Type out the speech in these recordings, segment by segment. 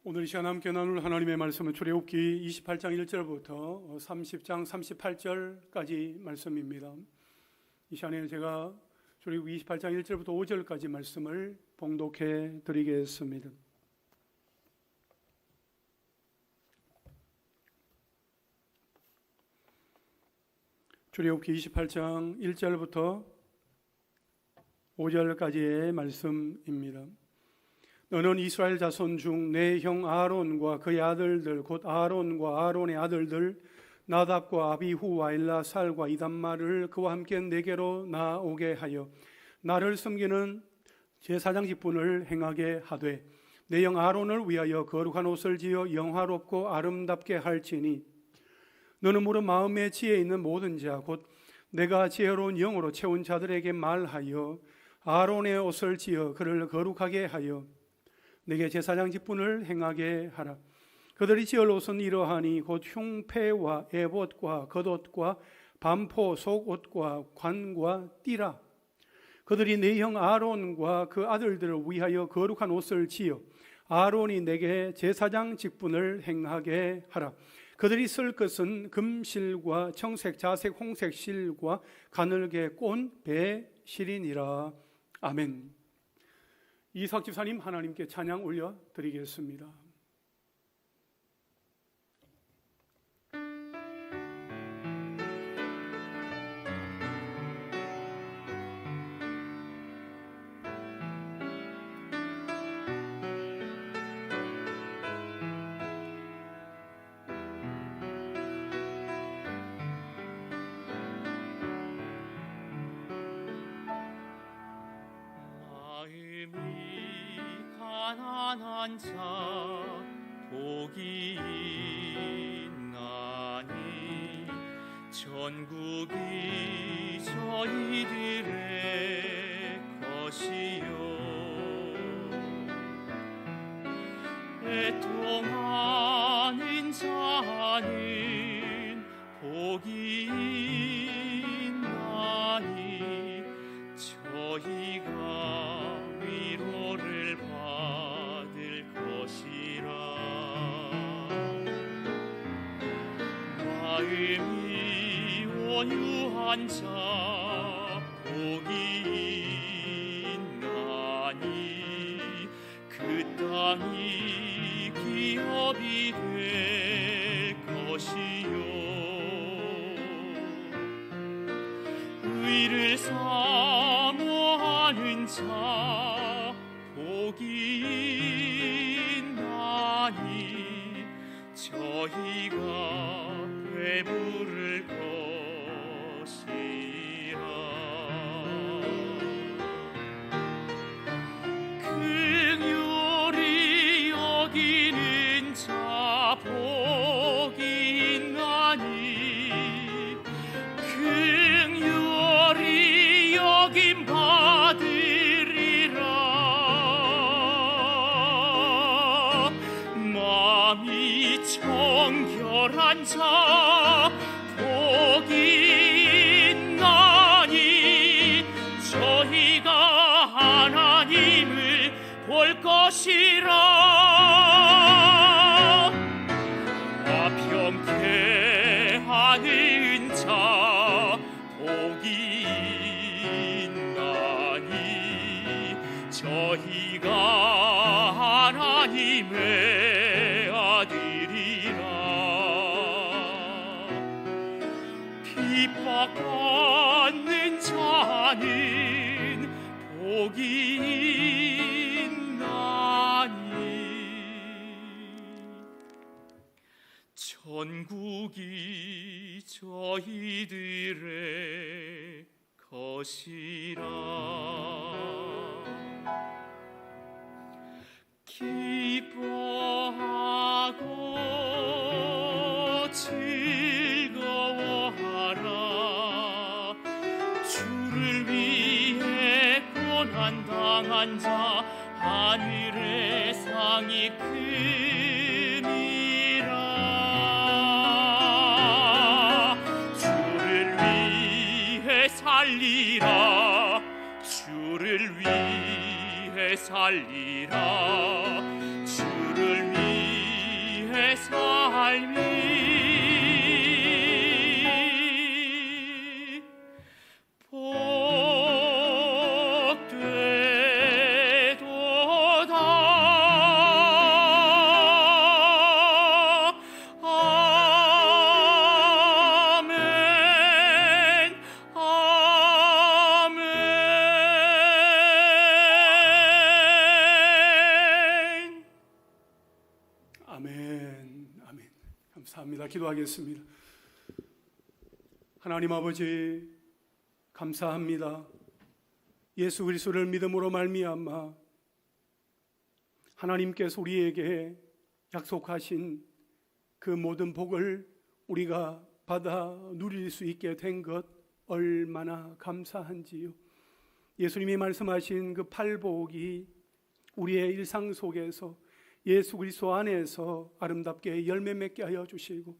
오늘 이 시간 함께 나눌 하나님의 말씀은 출애굽기 28장 1절부터 30장 38절까지 말씀입니다. 이 시간에는 제가 출애굽기 28장 1절부터 5절까지 말씀을 봉독해 드리겠습니다. 출애굽기 28장 1절부터 5절까지의 말씀입니다. 너는 이스라엘 자손 중 내 형 아론과 그의 아들들 곧 아론과 아론의 아들들 나답과 아비후와 엘라살과 이단말을 그와 함께 내게로 나오게 하여 나를 섬기는 제사장 직분을 행하게 하되 내 형 아론을 위하여 거룩한 옷을 지어 영화롭고 아름답게 할지니 너는 무릇 마음에 지혜 있는 모든 자 곧 내가 지혜로운 영으로 채운 자들에게 말하여 아론의 옷을 지어 그를 거룩하게 하여 내게 제사장 직분을 행하게 하라. 그들이 지을 옷은 이러하니 곧 흉패와 에봇과 겉옷과 반포 속옷과 관과 띠라. 그들이 내 형 아론과 그 아들들을 위하여 거룩한 옷을 지어 아론이 내게 제사장 직분을 행하게 하라. 그들이 쓸 것은 금실과 청색, 자색, 홍색 실과 가늘게 꼰 배실이니라. 아멘. 이삭 집사님 하나님께 찬양 올려드리겠습니다. 가난한 자 복이 있나니 전국이 저희들의 것이요 애통하는 자는 복이 있나니 저희가 위로를 받을 것이라. 마음이 온유한 자 복이 있나니 그 땅이 기업이 될 것이요 의를 사모하는 자 복이 있나니 저희가 배부를 것이라. 긍휼히 여기는 자 복이 있나니 긍휼히 여김 받으리라. 마음이 정결한 자 복이 있나니 저희가 하나님을 볼 것이라. 화평케 하는 자 복이 있나니 저희가 하나님의 아들이라. 핍박받는 자는 복이 있나니 전국이 저희들의 것이라. 기뻐하고 즐거워하라. 주를 위해 고난당한 자 하늘의 상이 크니라. 주를 위해 살리라. 주를 위해 살리라. 주를 위해 아멘. 아멘. 감사합니다. 기도하겠습니다. 하나님 아버지 감사합니다. 예수 그리스도를 믿음으로 말미암아 하나님께서 우리에게 약속하신 그 모든 복을 우리가 받아 누릴 수 있게 된 것 얼마나 감사한지요. 예수님이 말씀하신 그 팔복이 우리의 일상 속에서 예수 그리스도 안에서 아름답게 열매 맺게 하여 주시고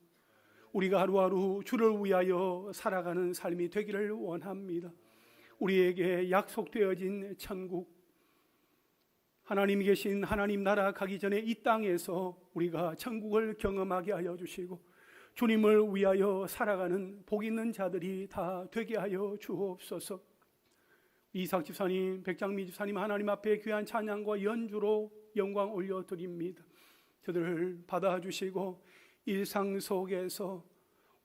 우리가 하루하루 주를 위하여 살아가는 삶이 되기를 원합니다. 우리에게 약속되어진 천국, 하나님이 계신 하나님 나라 가기 전에 이 땅에서 우리가 천국을 경험하게 하여 주시고 주님을 위하여 살아가는 복 있는 자들이 다 되게 하여 주옵소서. 이삭 집사님, 백장미 집사님 하나님 앞에 귀한 찬양과 연주로 영광 올려드립니다. 저들을 받아주시고 일상 속에서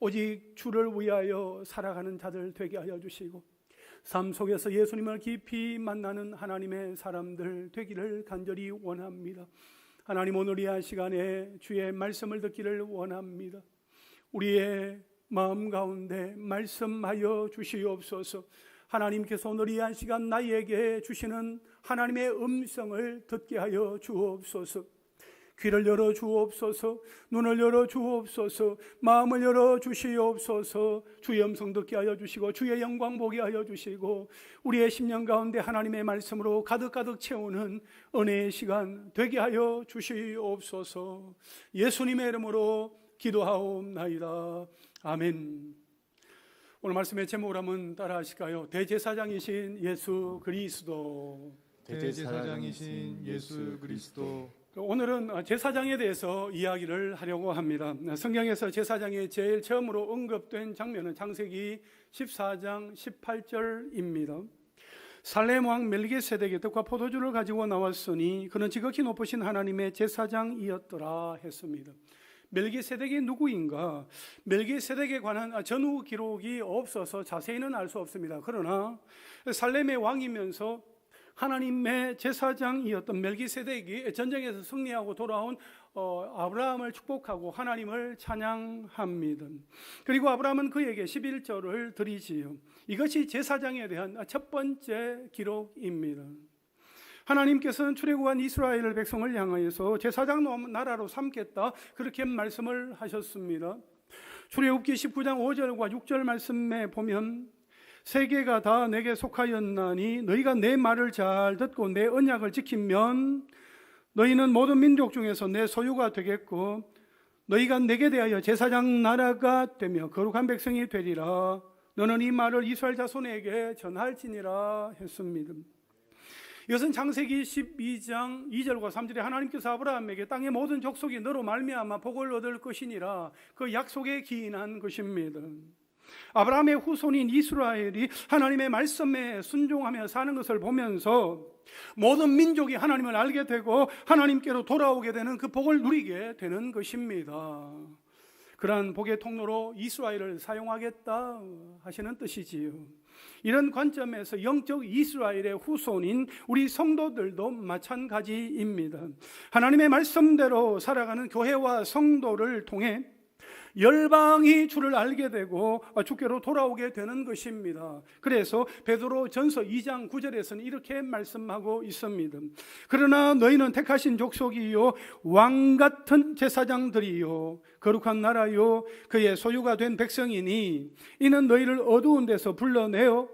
오직 주를 위하여 살아가는 자들 되게 하여 주시고 삶 속에서 예수님을 깊이 만나는 하나님의 사람들 되기를 간절히 원합니다. 하나님 오늘 이 한 시간에 주의 말씀을 듣기를 원합니다. 우리의 마음 가운데 말씀하여 주시옵소서. 하나님께서 오늘 이 한 시간 나에게 주시는 하나님의 음성을 듣게 하여 주옵소서. 귀를 열어 주옵소서. 눈을 열어 주옵소서. 마음을 열어 주시옵소서. 주의 음성 듣게 하여 주시고 주의 영광 보게 하여 주시고 우리의 심령 가운데 하나님의 말씀으로 가득가득 채우는 은혜의 시간 되게 하여 주시옵소서. 예수님의 이름으로 기도하옵나이다. 아멘. 오늘 말씀의 제목을 한번 따라 하실까요? 대제사장이신 예수 그리스도. 대제사장이신 예수 그리스도. 오늘은 제사장에 대해서 이야기를 하려고 합니다. 성경에서 제사장이 제일 처음으로 언급된 장면은 창세기 14장 18절입니다. 살렘 왕 멜기세덱이 떡과 포도주를 가지고 나왔으니 그는 지극히 높으신 하나님의 제사장이었더라 했습니다. 멜기세덱이 누구인가? 멜기세덱에 관한 전후 기록이 없어서 자세히는 알 수 없습니다. 그러나 살렘의 왕이면서 하나님의 제사장이었던 멜기세덱이 전쟁에서 승리하고 돌아온 아브라함을 축복하고 하나님을 찬양합니다. 그리고 아브라함은 그에게 11절을 드리지요. 이것이 제사장에 대한 첫 번째 기록입니다. 하나님께서는 출애굽한 이스라엘 백성을 향하여서 제사장 나라로 삼겠다 그렇게 말씀을 하셨습니다. 출애굽기 19장 5절과 6절 말씀에 보면 세계가 다 내게 속하였나니 너희가 내 말을 잘 듣고 내 언약을 지키면 너희는 모든 민족 중에서 내 소유가 되겠고 너희가 내게 대하여 제사장 나라가 되며 거룩한 백성이 되리라. 너는 이 말을 이스라엘 자손에게 전할지니라 했습니다. 이것은 창세기 12장 2절과 3절에 하나님께서 아브라함에게 땅의 모든 족속이 너로 말미암아 복을 얻을 것이니라 그 약속에 기인한 것입니다. 아브라함의 후손인 이스라엘이 하나님의 말씀에 순종하며 사는 것을 보면서 모든 민족이 하나님을 알게 되고 하나님께로 돌아오게 되는 그 복을 누리게 되는 것입니다. 그러한 복의 통로로 이스라엘을 사용하겠다 하시는 뜻이지요. 이런 관점에서 영적 이스라엘의 후손인 우리 성도들도 마찬가지입니다. 하나님의 말씀대로 살아가는 교회와 성도를 통해 열방이 주를 알게 되고 주께로 돌아오게 되는 것입니다. 그래서 베드로 전서 2장 9절에서는 이렇게 말씀하고 있습니다. 그러나 너희는 택하신 족속이요 왕같은 제사장들이요 거룩한 나라요 그의 소유가 된 백성이니 이는 너희를 어두운 데서 불러내어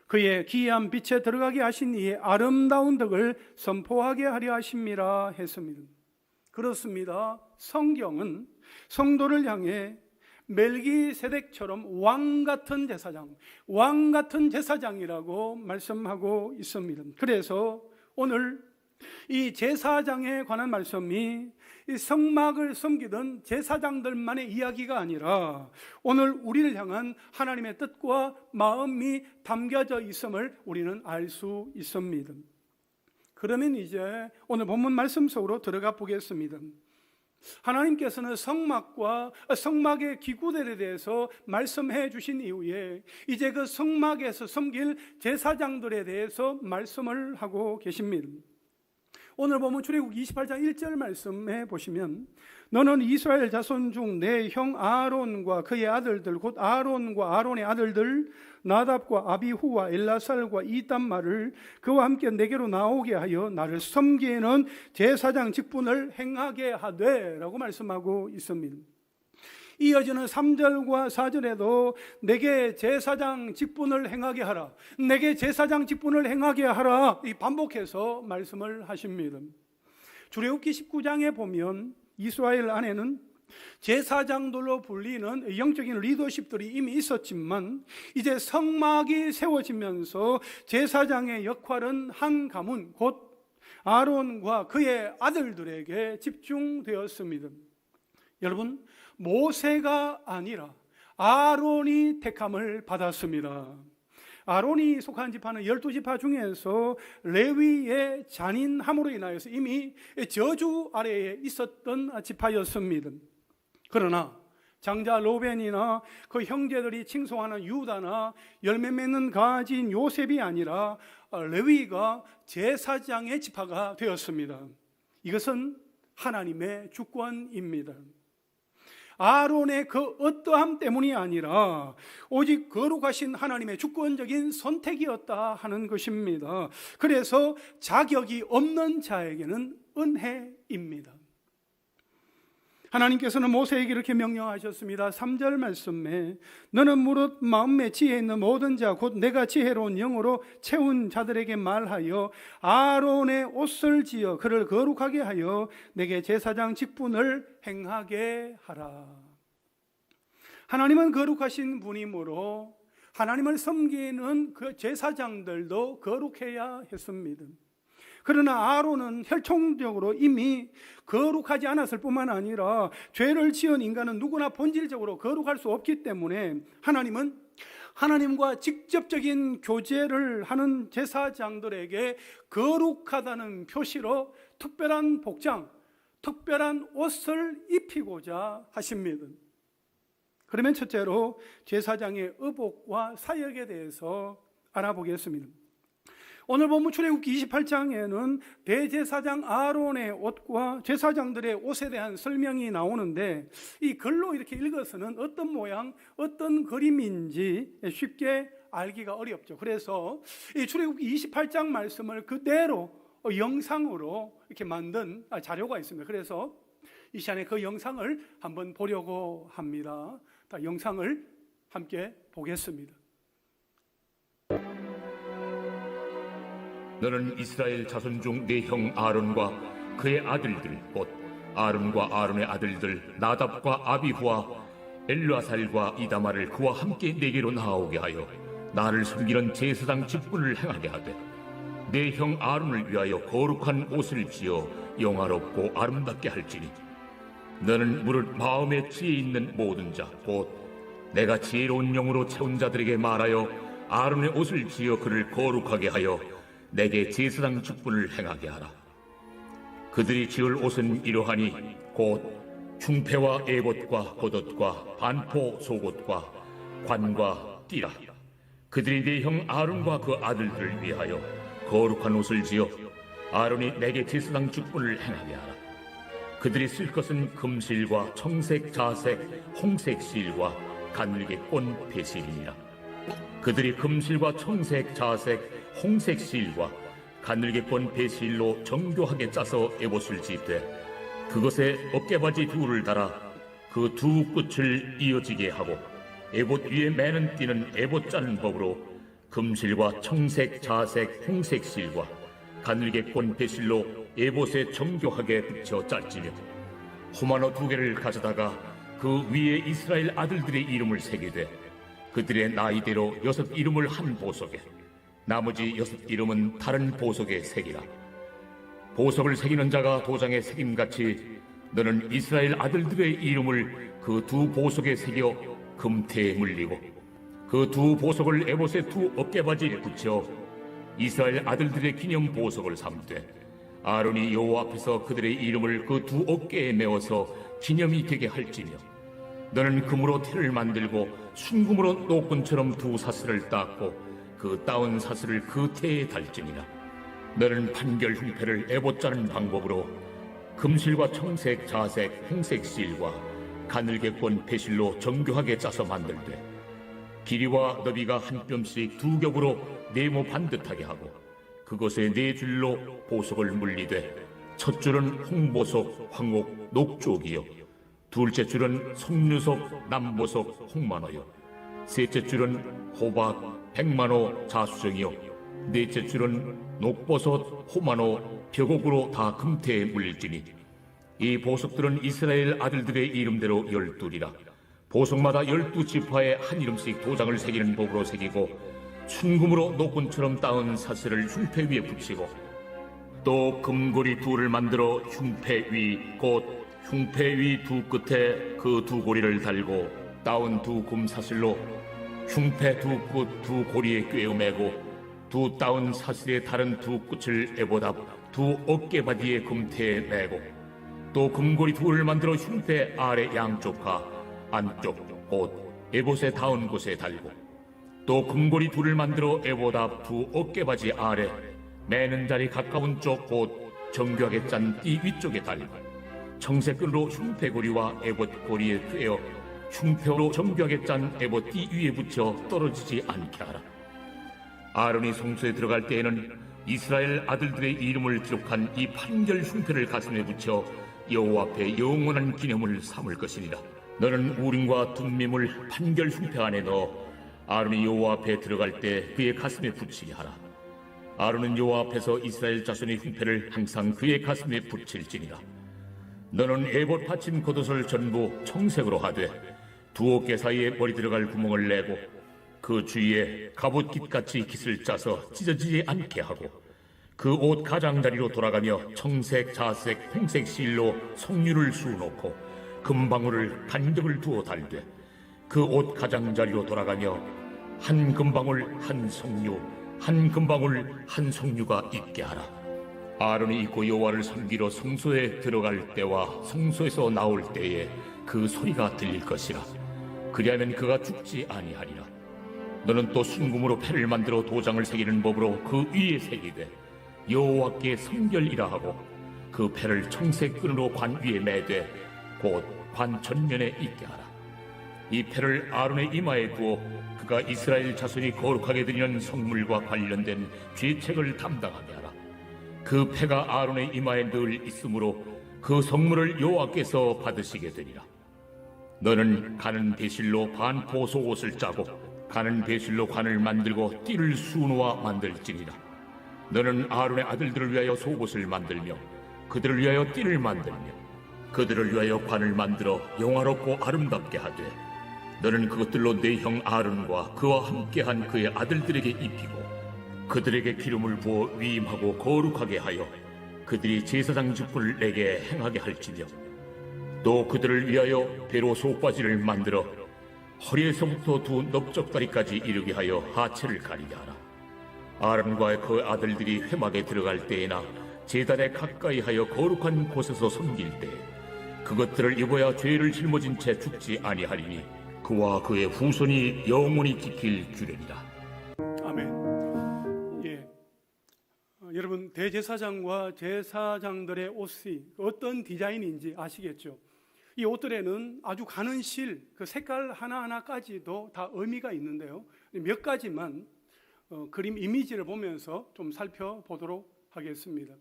그의 기이한 빛에 들어가게 하신 이의 아름다운 덕을 선포하게 하려 하심이라 했습니다. 그렇습니다. 성경은 성도를 향해 멜기세덱처럼 왕같은 제사장, 왕같은 제사장이라고 말씀하고 있습니다. 그래서 오늘 이 제사장에 관한 말씀이 이 성막을 섬기던 제사장들만의 이야기가 아니라 오늘 우리를 향한 하나님의 뜻과 마음이 담겨져 있음을 우리는 알 수 있습니다. 그러면 이제 오늘 본문 말씀 속으로 들어가 보겠습니다. 하나님께서는 성막과 성막의 기구들에 대해서 말씀해 주신 이후에 이제 그 성막에서 섬길 제사장들에 대해서 말씀을 하고 계십니다. 오늘 보면 출애굽 28장 1절 말씀에 보시면 너는 이스라엘 자손 중 내 형 아론과 그의 아들들 곧 아론과 아론의 아들들 나답과 아비후와 엘라살과 이담마를 그와 함께 내게로 나오게 하여 나를 섬기는 제사장 직분을 행하게 하되 라고 말씀하고 있습니다. 이어지는 3절과 4절에도 내게 제사장 직분을 행하게 하라, 내게 제사장 직분을 행하게 하라, 이 반복해서 말씀을 하십니다. 출애굽기 19장에 보면 이스라엘 안에는 제사장들로 불리는 영적인 리더십들이 이미 있었지만 이제 성막이 세워지면서 제사장의 역할은 한 가문 곧 아론과 그의 아들들에게 집중되었습니다. 여러분, 모세가 아니라 아론이 택함을 받았습니다. 아론이 속한 지파는 12지파 중에서 레위의 잔인함으로 인하여서 이미 저주 아래에 있었던 지파였습니다. 그러나 장자 로벤이나 그 형제들이 칭송하는 유다나 열매 맺는 가지인 요셉이 아니라 레위가 제사장의 지파가 되었습니다. 이것은 하나님의 주권입니다. 아론의 그 어떠함 때문이 아니라 오직 거룩하신 하나님의 주권적인 선택이었다 하는 것입니다. 그래서 자격이 없는 자에게는 은혜입니다. 하나님께서는 모세에게 이렇게 명령하셨습니다. 3절 말씀에 너는 무릇 마음에 지혜 있는 모든 자 곧 내가 지혜로운 영으로 채운 자들에게 말하여 아론의 옷을 지어 그를 거룩하게 하여 내게 제사장 직분을 행하게 하라. 하나님은 거룩하신 분이므로 하나님을 섬기는 그 제사장들도 거룩해야 했습니다. 그러나 아론은 혈통적으로 이미 거룩하지 않았을 뿐만 아니라 죄를 지은 인간은 누구나 본질적으로 거룩할 수 없기 때문에 하나님은 하나님과 직접적인 교제를 하는 제사장들에게 거룩하다는 표시로 특별한 복장, 특별한 옷을 입히고자 하십니다. 그러면 첫째로 제사장의 의복과 사역에 대해서 알아보겠습니다. 오늘 본문 출애굽기 28장에는 대제사장 아론의 옷과 제사장들의 옷에 대한 설명이 나오는데 이 글로 이렇게 읽어서는 어떤 모양, 어떤 그림인지 쉽게 알기가 어렵죠. 그래서 이 출애굽기 28장 말씀을 그대로 영상으로 이렇게 만든 자료가 있습니다. 그래서 이 시간에 그 영상을 한번 보려고 합니다. 영상을 함께 보겠습니다. 너는 이스라엘 자손 중 내 형 아론과 그의 아들들 곧 아론과 아론의 아들들 나답과 아비후와 엘르아살과 이다마를 그와 함께 내게로 나오게 하여 나를 섬기는 제사장 직분을 행하게 하되 내 형 아론을 위하여 거룩한 옷을 지어 영화롭고 아름답게 할지니 너는 무릇 마음에 지혜 있는 모든 자 곧 내가 지혜로운 영으로 채운 자들에게 말하여 아론의 옷을 지어 그를 거룩하게 하여 내게 제사장 직분을 행하게 하라. 그들이 지을 옷은 이러하니 곧 충패와 에봇과 겉옷과 반포 속옷과 관과 띠라. 그들이 내 형 아론과 그 아들들을 위하여 거룩한 옷을 지어 아론이 내게 제사장 직분을 행하게 하라. 그들이 쓸 것은 금실과 청색, 자색, 홍색 실과 가늘게 꼰 배실이니라. 그들이 금실과 청색, 자색, 홍색 실과 가늘게 꼰 배실로 정교하게 짜서 에봇을 짓되 그것에 어깨바지 둘을 달아 그 두 끝을 이어지게 하고 에봇 위에 매는 띠는 에봇 짜는 법으로 금실과 청색, 자색, 홍색 실과 가늘게 꼰 배실로 에봇에 정교하게 붙여 짤지며 호마노 2개를 가져다가 그 위에 이스라엘 아들들의 이름을 새기되 그들의 나이대로 6 이름을 한 보석에 나머지 6 이름은 다른 보석에 새기라. 보석을 새기는 자가 도장에 새김같이 너는 이스라엘 아들들의 이름을 그 두 보석에 새겨 금태에 물리고 그 두 보석을 에봇의 두 어깨바지에 붙여 이스라엘 아들들의 기념 보석을 삼되 아론이 여호와 앞에서 그들의 이름을 그 두 어깨에 메어서 기념이 되게 할지며 너는 금으로 태를 만들고 순금으로 노끈처럼 두 사슬을 닦고 그 따온 사슬을 그 태에 달지니라. 너는 판결 흉패를 에봇 짜는 방법으로 금실과 청색, 자색, 홍색 실과 가늘게 꼰 배실로 정교하게 짜서 만들되 길이와 너비가 한 뼘씩 두 겹으로 네모 반듯하게 하고 그것에 네 줄로 보석을 물리되 첫 줄은 홍보석, 황옥, 녹쪽이요 둘째 줄은 석류석, 남보석, 홍만호요 셋째 줄은 호박, 백만호, 자수정이요 넷째 줄은 녹버섯, 호만호, 벽옥으로 다 금태에 물릴지니 이 보석들은 이스라엘 아들들의 이름대로 12이라 보석마다 12지파에 한 이름씩 도장을 새기는 법으로 새기고 순금으로 노끈처럼 따은 사슬을 흉패 위에 붙이고 또 금고리 둘을 만들어 흉패 위 곧 흉패 위 두 끝에 그 두 고리를 달고 따은 두 금사슬로 흉패 두 끝 두 고리에 꿰어 매고 두 따은 사슬의 다른 두 끝을 에봇 앞 두 어깨바디에 금태에 매고 또 금고리 둘을 만들어 흉패 아래 양쪽과 안쪽 곧 에봇에 닿은 곳에 달고 또 금고리 둘을 만들어 에봇 앞 두 어깨바지 아래 매는 자리 가까운 쪽 곧 정교하게 짠 띠 위쪽에 달고 청색끈으로 흉패고리와 에봇 고리에 꿰어 흉패로 정교하게 짠 에봇 띠 위에 붙여 떨어지지 않게 하라. 아론이 성소에 들어갈 때에는 이스라엘 아들들의 이름을 기록한 이 판결 흉패를 가슴에 붙여 여호와 앞에 영원한 기념을 삼을 것이니라. 너는 우림과 둠밈을 판결 흉패 안에 넣어 아론이 여호와 앞에 들어갈 때 그의 가슴에 붙이게 하라. 아론은 여호와 앞에서 이스라엘 자손의 흉패를 항상 그의 가슴에 붙일지니라. 너는 에봇 받침 겉옷을 전부 청색으로 하되 두 어깨 사이에 머리 들어갈 구멍을 내고 그 주위에 갑옷깃같이 깃을 짜서 찢어지지 않게 하고 그 옷 가장자리로 돌아가며 청색, 자색, 홍색 실로 석류를 수놓고 금방울을 간격을 두어 달되 그 옷 가장자리로 돌아가며 한 금방울 한 석류 한 금방울 한 석류가 있게 하라. 아론이 입고 여호와를 섬기러 성소에 들어갈 때와 성소에서 나올 때에 그 소리가 들릴 것이라. 그리하면 그가 죽지 아니하리라. 너는 또 순금으로 패를 만들어 도장을 새기는 법으로 그 위에 새기되 여호와께 성결이라 하고 그 패를 청색 끈으로 관 위에 매되 곧 관 전면에 있게 하라. 이 패를 아론의 이마에 두어 그가 이스라엘 자손이 거룩하게 드리는 성물과 관련된 죄책을 담당하게 하라. 그 패가 아론의 이마에 늘 있으므로 그 성물을 여호와께서 받으시게 되리라. 너는 가는 배실로 반포 속옷을 짜고 가는 배실로 관을 만들고 띠를 수놓아 만들지니라. 너는 아론의 아들들을 위하여 속옷을 만들며 그들을 위하여 띠를 만들며 그들을 위하여 관을 만들어 영화롭고 아름답게 하되 너는 그것들로 네 형 아론과 그와 함께한 그의 아들들에게 입히고 그들에게 기름을 부어 위임하고 거룩하게 하여 그들이 제사장 직분을 내게 행하게 할지며 또 그들을 위하여 배로 속바지를 만들어 허리에서부터 두 넓적다리까지 이르게 하여 하체를 가리게 하라. 아론과 그 아들들이 회막에 들어갈 때에나 제단에 가까이 하여 거룩한 곳에서 섬길 때에 그것들을 입어야 죄를 짊어진 채 죽지 아니하리니 그와 그의 후손이 영원히 지킬 규례니라. 아멘. 예. 여러분 대제사장과 제사장들의 옷이 어떤 디자인인지 아시겠죠? 이 옷들에는 아주 가는 실, 그 색깔 하나하나까지도 다 의미가 있는데요. 몇 가지만 그림 이미지를 보면서 좀 살펴보도록 하겠습니다.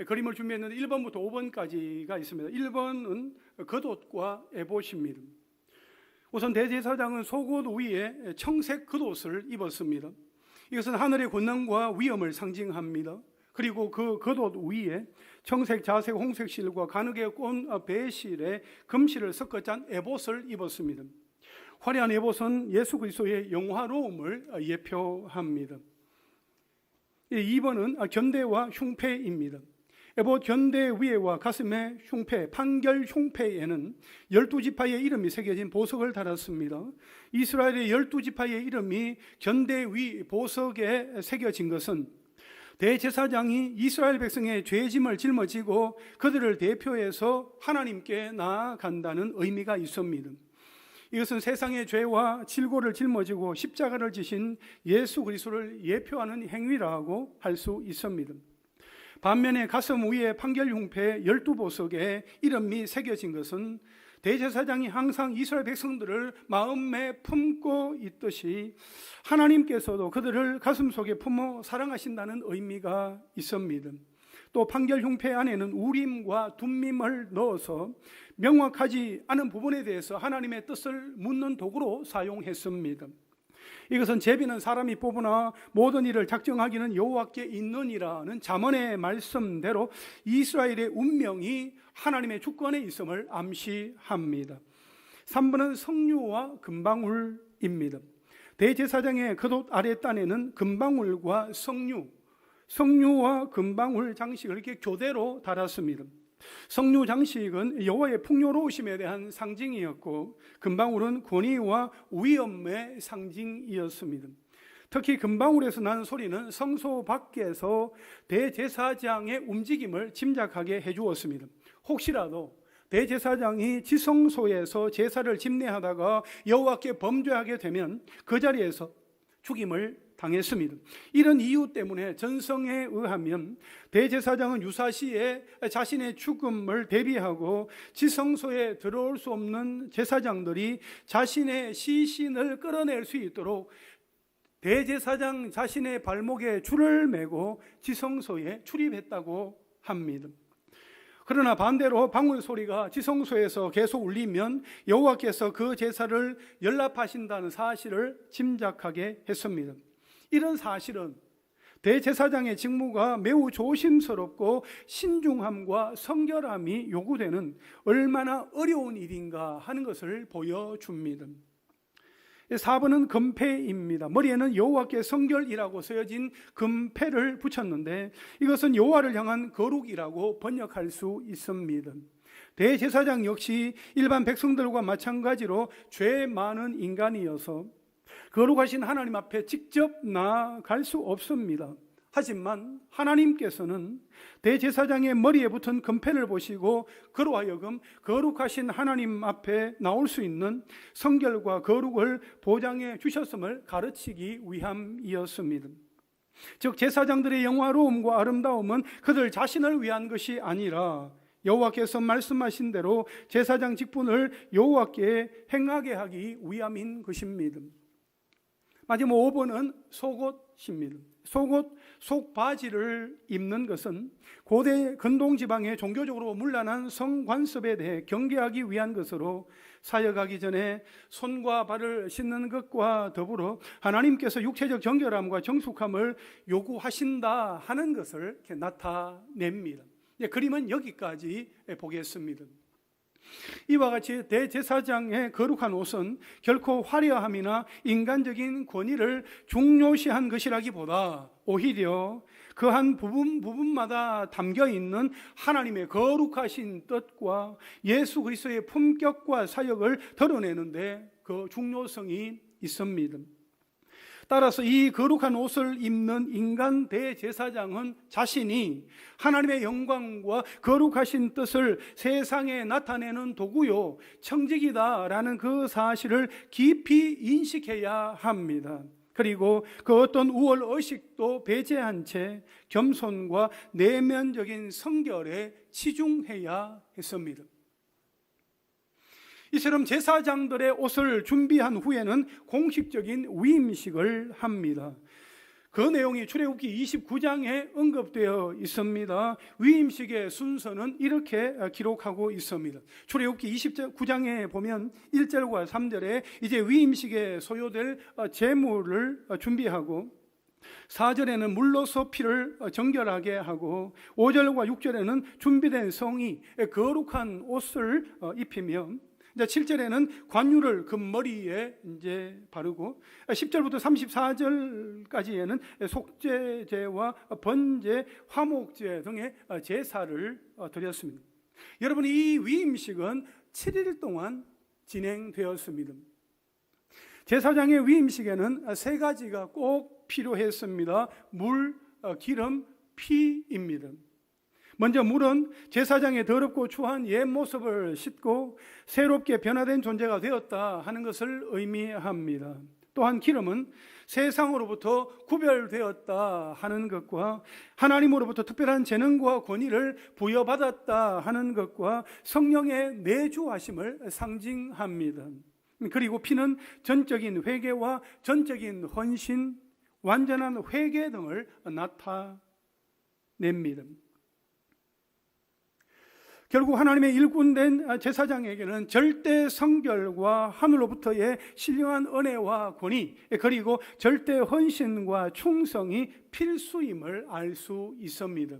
그림을 준비했는데 1번부터 5번까지가 있습니다. 1번은 겉옷과 에봇입니다. 우선 대제사장은 속옷 위에 청색 겉옷을 입었습니다. 이것은 하늘의 권능과 위엄을 상징합니다. 그리고 그 겉옷 위에 청색, 자색, 홍색 실과 가늘게 꼰 배실에 금실을 섞어 짠 에봇을 입었습니다. 화려한 에봇은 예수 그리스도의 영화로움을 예표합니다. 2번은 견대와 흉패입니다. 에봇 견대 위에와 가슴에 흉패, 판결 흉패에는 12지파의 이름이 새겨진 보석을 달았습니다. 이스라엘의 12지파의 이름이 견대 위 보석에 새겨진 것은 대제사장이 이스라엘 백성의 죄짐을 짊어지고 그들을 대표해서 하나님께 나아간다는 의미가 있습니다. 이것은 세상의 죄와 질고를 짊어지고 십자가를 지신 예수 그리스도를 예표하는 행위라고 할 수 있습니다. 반면에 가슴 위에 판결흉패 12보석에 이름이 새겨진 것은 대제사장이 항상 이스라엘 백성들을 마음에 품고 있듯이 하나님께서도 그들을 가슴속에 품어 사랑하신다는 의미가 있습니다. 또 판결흉패 안에는 우림과 둠밈을 넣어서 명확하지 않은 부분에 대해서 하나님의 뜻을 묻는 도구로 사용했습니다. 이것은 제비는 사람이 뽑으나 모든 일을 작정하기는 여호와께 있느니라는 잠언의 말씀대로 이스라엘의 운명이 하나님의 주권에 있음을 암시합니다. 3번은 성류와 금방울입니다. 대제사장의 겉옷 아래 단에는 금방울과 성류와 금방울 장식을 이렇게 교대로 달았습니다. 성류 장식은 여호와의 풍요로우심에 대한 상징이었고 금방울은 권위와 위엄의 상징이었습니다. 특히 금방울에서 나는 소리는 성소 밖에서 대제사장의 움직임을 짐작하게 해주었습니다. 혹시라도 대제사장이 지성소에서 제사를 집례하다가 여호와께 범죄하게 되면 그 자리에서 죽임을 당했습니다. 이런 이유 때문에 전성에 의하면 대제사장은 유사시에 자신의 죽음을 대비하고 지성소에 들어올 수 없는 제사장들이 자신의 시신을 끌어낼 수 있도록 대제사장 자신의 발목에 줄을 매고 지성소에 출입했다고 합니다. 그러나 반대로 방울 소리가 지성소에서 계속 울리면 여호와께서 그 제사를 연락하신다는 사실을 짐작하게 했습니다. 이런 사실은 대제사장의 직무가 매우 조심스럽고 신중함과 성결함이 요구되는 얼마나 어려운 일인가 하는 것을 보여줍니다. 4번은 금패입니다. 머리에는 여호와께 성결이라고 쓰여진 금패를 붙였는데 이것은 여호와를 향한 거룩이라고 번역할 수 있습니다. 대제사장 역시 일반 백성들과 마찬가지로 죄 많은 인간이어서 거룩하신 하나님 앞에 직접 나아갈 수 없습니다. 하지만 하나님께서는 대제사장의 머리에 붙은 금패를 보시고 그로 하여금 거룩하신 하나님 앞에 나올 수 있는 성결과 거룩을 보장해 주셨음을 가르치기 위함이었습니다. 즉 제사장들의 영화로움과 아름다움은 그들 자신을 위한 것이 아니라 여호와께서 말씀하신 대로 제사장 직분을 여호와께 행하게 하기 위함인 것입니다. 마지막 5번은 속옷입니다. 속바지를 입는 것은 고대 근동지방의 종교적으로 문란한 성관습에 대해 경계하기 위한 것으로 사역하기 전에 손과 발을 씻는 것과 더불어 하나님께서 육체적 정결함과 정숙함을 요구하신다 하는 것을 이렇게 나타냅니다. 그림은 여기까지 보겠습니다. 이와 같이 대제사장의 거룩한 옷은 결코 화려함이나 인간적인 권위를 중요시한 것이라기보다 오히려 그 한 부분마다 담겨 있는 하나님의 거룩하신 뜻과 예수 그리스도의 품격과 사역을 드러내는데 그 중요성이 있습니다. 따라서 이 거룩한 옷을 입는 인간 대제사장은 자신이 하나님의 영광과 거룩하신 뜻을 세상에 나타내는 도구요 청직이다라는 그 사실을 깊이 인식해야 합니다. 그리고 그 어떤 우월 의식도 배제한 채 겸손과 내면적인 성결에 치중해야 했습니다. 이처럼 제사장들의 옷을 준비한 후에는 공식적인 위임식을 합니다. 그 내용이 출애굽기 29장에 언급되어 있습니다. 위임식의 순서는 이렇게 기록하고 있습니다. 출애굽기 29장에 보면 1절과 3절에 이제 위임식에 소요될 제물을 준비하고 4절에는 물로서 피를 정결하게 하고 5절과 6절에는 준비된 성이 거룩한 옷을 입히며 이제 7절에는 관유를 금머리에 이제 바르고 10절부터 34절까지에는 속죄제와 번제, 화목제 등의 제사를 드렸습니다. 여러분, 이 위임식은 7일 동안 진행되었습니다. 제사장의 위임식에는 3가지가 꼭 필요했습니다. 물, 기름, 피입니다. 먼저 물은 제사장의 더럽고 추한 옛 모습을 씻고 새롭게 변화된 존재가 되었다 하는 것을 의미합니다. 또한 기름은 세상으로부터 구별되었다 하는 것과 하나님으로부터 특별한 재능과 권위를 부여받았다 하는 것과 성령의 내주하심을 상징합니다. 그리고 피는 전적인 회개와 전적인 헌신, 완전한 회개 등을 나타냅니다. 결국 하나님의 일꾼된 제사장에게는 절대 성결과 하늘로부터의 신령한 은혜와 권위, 그리고 절대 헌신과 충성이 필수임을 알 수 있습니다.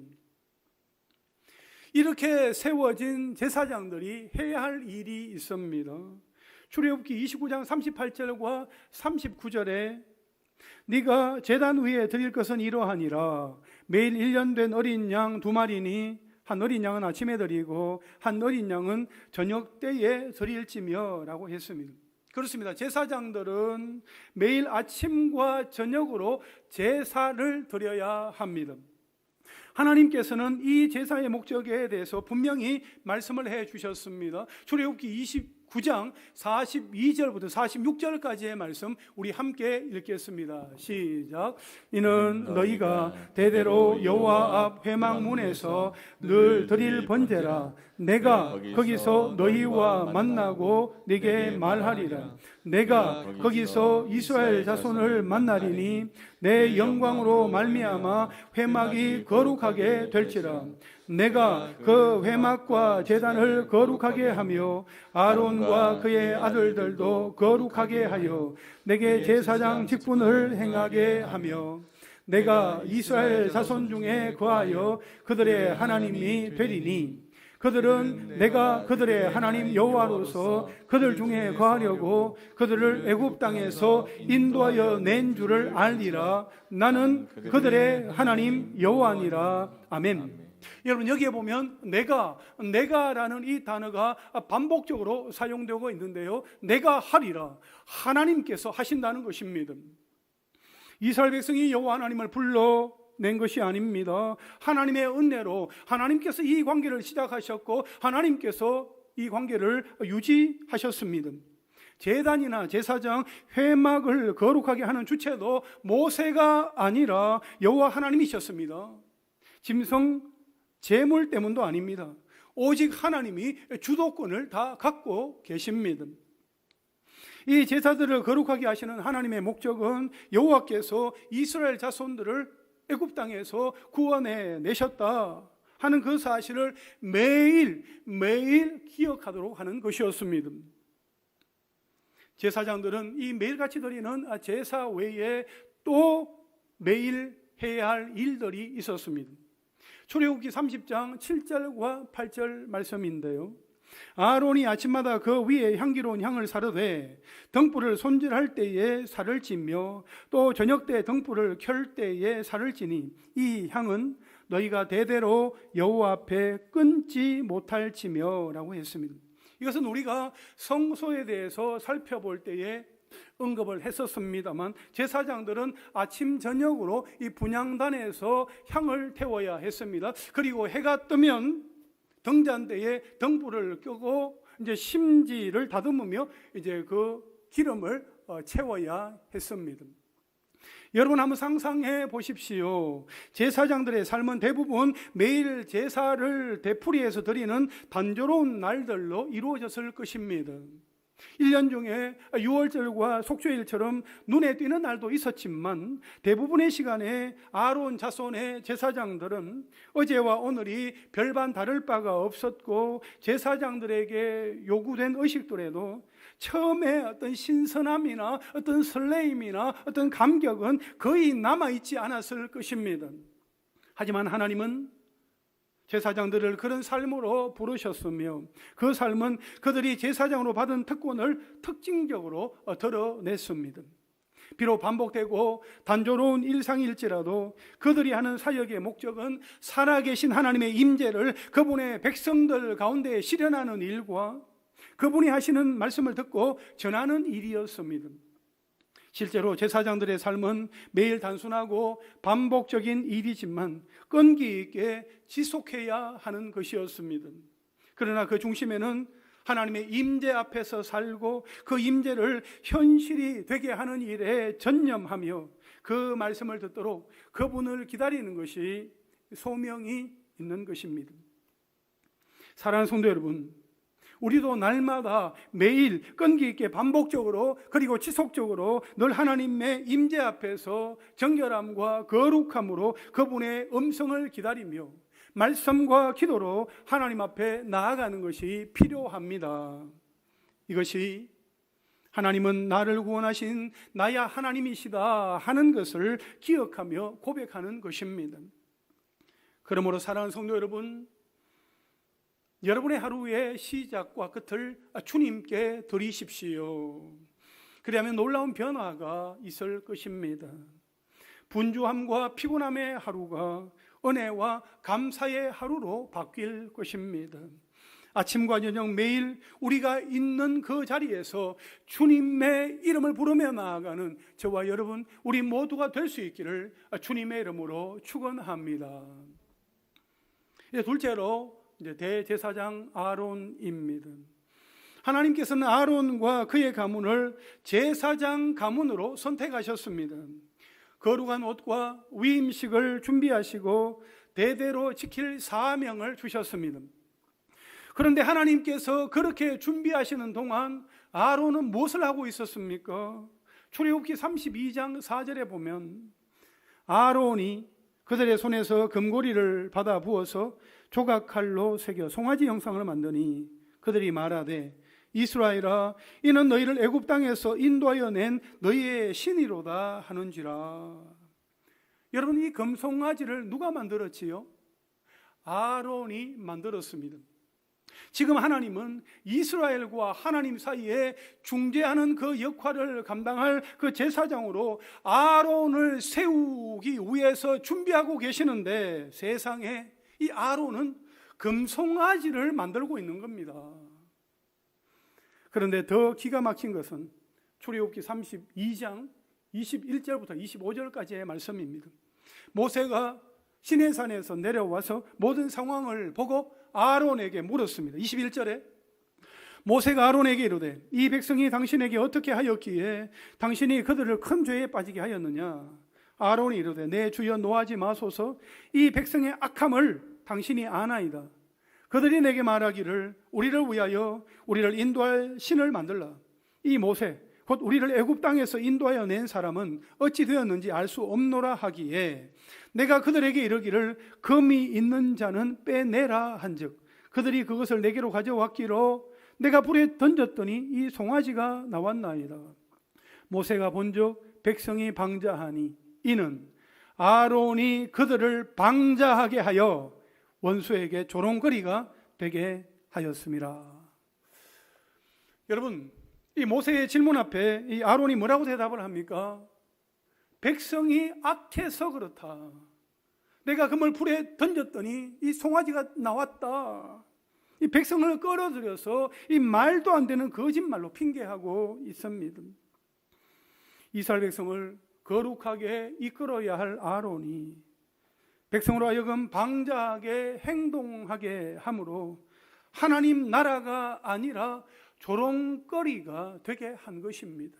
이렇게 세워진 제사장들이 해야 할 일이 있습니다. 출애굽기 29장 38절과 39절에 네가 제단 위에 드릴 것은 이러하니라. 매일 1년 된 어린 양 2마리니 한 어린 양은 아침에 드리고 한 어린 양은 저녁 때에 드릴지며 라고 했습니다. 그렇습니다. 제사장들은 매일 아침과 저녁으로 제사를 드려야 합니다. 하나님께서는 이 제사의 목적에 대해서 분명히 말씀을 해 주셨습니다. 출애굽기 29장 42절부터 46절까지의 말씀 우리 함께 읽겠습니다. 시작. 이는 너희가 대대로 여호와 앞 회막문에서 늘 드릴 번제라. 내가 거기서 너희와 만나고 네게 말하리라. 내가 거기서 이스라엘 자손을 만나리니 내 영광으로 말미암아 회막이 거룩하게 될지라. 내가 그 회막과 제단을 거룩하게 하며 아론과 그의 아들들도 거룩하게 하여 내게 제사장 직분을 행하게 하며 내가 이스라엘 자손 중에 거하여 그들의 하나님이 되리니 그들은 내가 그들의 하나님 여호와로서 그들 중에 거하려고 그들을 애굽 땅에서 인도하여 낸 줄을 알리라. 나는 그들의 하나님 여호와니라. 아멘. 여러분, 여기에 보면 내가라는 이 단어가 반복적으로 사용되고 있는데요, 내가 하리라, 하나님께서 하신다는 것입니다. 이스라엘 백성이 여호와 하나님을 불러낸 것이 아닙니다. 하나님의 은혜로 하나님께서 이 관계를 시작하셨고 하나님께서 이 관계를 유지하셨습니다. 제단이나 제사장 회막을 거룩하게 하는 주체도 모세가 아니라 여호와 하나님이셨습니다. 짐승 제물 때문도 아닙니다. 오직 하나님이 주도권을 다 갖고 계십니다. 이 제사들을 거룩하게 하시는 하나님의 목적은 여호와께서 이스라엘 자손들을 애굽 땅에서 구원해 내셨다 하는 그 사실을 매일 기억하도록 하는 것이었습니다. 제사장들은 이 매일같이 드리는 제사 외에 또 매일 해야 할 일들이 있었습니다. 출애굽기 30장 7절과 8절 말씀인데요, 아론이 아침마다 그 위에 향기로운 향을 사르되 등불을 손질할 때에 살을 찌며 또 저녁 때 등불을 켤 때에 살을 찌니 이 향은 너희가 대대로 여호와 앞에 끊지 못할 지며 라고 했습니다. 이것은 우리가 성소에 대해서 살펴볼 때에 언급을 했었습니다만 제사장들은 아침 저녁으로 이 분향단에서 향을 태워야 했습니다. 그리고 해가 뜨면 등잔대에 등불을 끄고 이제 심지를 다듬으며 이제 그 기름을 채워야 했습니다. 여러분, 한번 상상해 보십시오. 제사장들의 삶은 대부분 매일 제사를 되풀이해서 드리는 단조로운 날들로 이루어졌을 것입니다. 1년 중에 6월절과 속죄일처럼 눈에 띄는 날도 있었지만 대부분의 시간에 아론 자손의 제사장들은 어제와 오늘이 별반 다를 바가 없었고 제사장들에게 요구된 의식들에도 처음에 어떤 신선함이나 어떤 설레임이나 어떤 감격은 거의 남아있지 않았을 것입니다. 하지만 하나님은 제사장들을 그런 삶으로 부르셨으며 그 삶은 그들이 제사장으로 받은 특권을 특징적으로 드러냈습니다. 비록 반복되고 단조로운 일상일지라도 그들이 하는 사역의 목적은 살아계신 하나님의 임재를 그분의 백성들 가운데 실현하는 일과 그분이 하시는 말씀을 듣고 전하는 일이었습니다. 실제로 제사장들의 삶은 매일 단순하고 반복적인 일이지만 끈기 있게 지속해야 하는 것이었습니다. 그러나 그 중심에는 하나님의 임재 앞에서 살고 그 임재를 현실이 되게 하는 일에 전념하며 그 말씀을 듣도록 그분을 기다리는 것이 소명이 있는 것입니다. 사랑하는 성도 여러분, 우리도 날마다 매일 끈기 있게 반복적으로 그리고 지속적으로 늘 하나님의 임재 앞에서 정결함과 거룩함으로 그분의 음성을 기다리며 말씀과 기도로 하나님 앞에 나아가는 것이 필요합니다. 이것이 하나님은 나를 구원하신 나야 하나님이시다 하는 것을 기억하며 고백하는 것입니다. 그러므로 사랑하는 성도 여러분, 여러분의 하루의 시작과 끝을 주님께 드리십시오. 그리하면 놀라운 변화가 있을 것입니다. 분주함과 피곤함의 하루가 은혜와 감사의 하루로 바뀔 것입니다. 아침과 저녁 매일 우리가 있는 그 자리에서 주님의 이름을 부르며 나아가는 저와 여러분, 우리 모두가 될 수 있기를 주님의 이름으로 축원합니다. 둘째로 대제사장 아론입니다. 하나님께서는 아론과 그의 가문을 제사장 가문으로 선택하셨습니다. 거룩한 옷과 위임식을 준비하시고 대대로 지킬 사명을 주셨습니다. 그런데 하나님께서 그렇게 준비하시는 동안 아론은 무엇을 하고 있었습니까? 출애굽기 32장 4절에 보면 아론이 그들의 손에서 금고리를 받아 부어서 조각칼로 새겨 송아지 형상을 만드니 그들이 말하되 이스라엘아, 이는 너희를 애굽 땅에서 인도하여 낸 너희의 신이로다 하는지라. 여러분, 이 금송아지를 누가 만들었지요? 아론이 만들었습니다. 지금 하나님은 이스라엘과 하나님 사이에 중재하는 그 역할을 감당할 그 제사장으로 아론을 세우기 위해서 준비하고 계시는데, 세상에 이 아론은 금송아지를 만들고 있는 겁니다. 그런데 더 기가 막힌 것은 출애굽기 32장 21절부터 25절까지의 말씀입니다. 모세가 시내산에서 내려와서 모든 상황을 보고 아론에게 물었습니다. 21절에 모세가 아론에게 이르되 이 백성이 당신에게 어떻게 하였기에 당신이 그들을 큰 죄에 빠지게 하였느냐? 아론이 이르되 내 주여 노하지 마소서. 이 백성의 악함을 당신이 아나이다. 그들이 내게 말하기를 우리를 위하여 우리를 인도할 신을 만들라. 이 모세 곧 우리를 애굽 땅에서 인도하여 낸 사람은 어찌 되었는지 알 수 없노라 하기에 내가 그들에게 이르기를 금이 있는 자는 빼내라 한즉 그들이 그것을 내게로 가져왔기로 내가 불에 던졌더니 이 송아지가 나왔나이다. 모세가 본즉 백성이 방자하니 이는 아론이 그들을 방자하게 하여 원수에게 조롱거리가 되게 하였습니다. 여러분, 이 모세의 질문 앞에 이 아론이 뭐라고 대답을 합니까? 백성이 악해서 그렇다. 내가 금을 불에 던졌더니 이 송아지가 나왔다. 이 백성을 끌어들여서 이 말도 안 되는 거짓말로 핑계하고 있습니다. 이스라엘 백성을 거룩하게 이끌어야 할 아론이 백성으로 하여금 방자하게 행동하게 함으로 하나님 나라가 아니라 조롱거리가 되게 한 것입니다.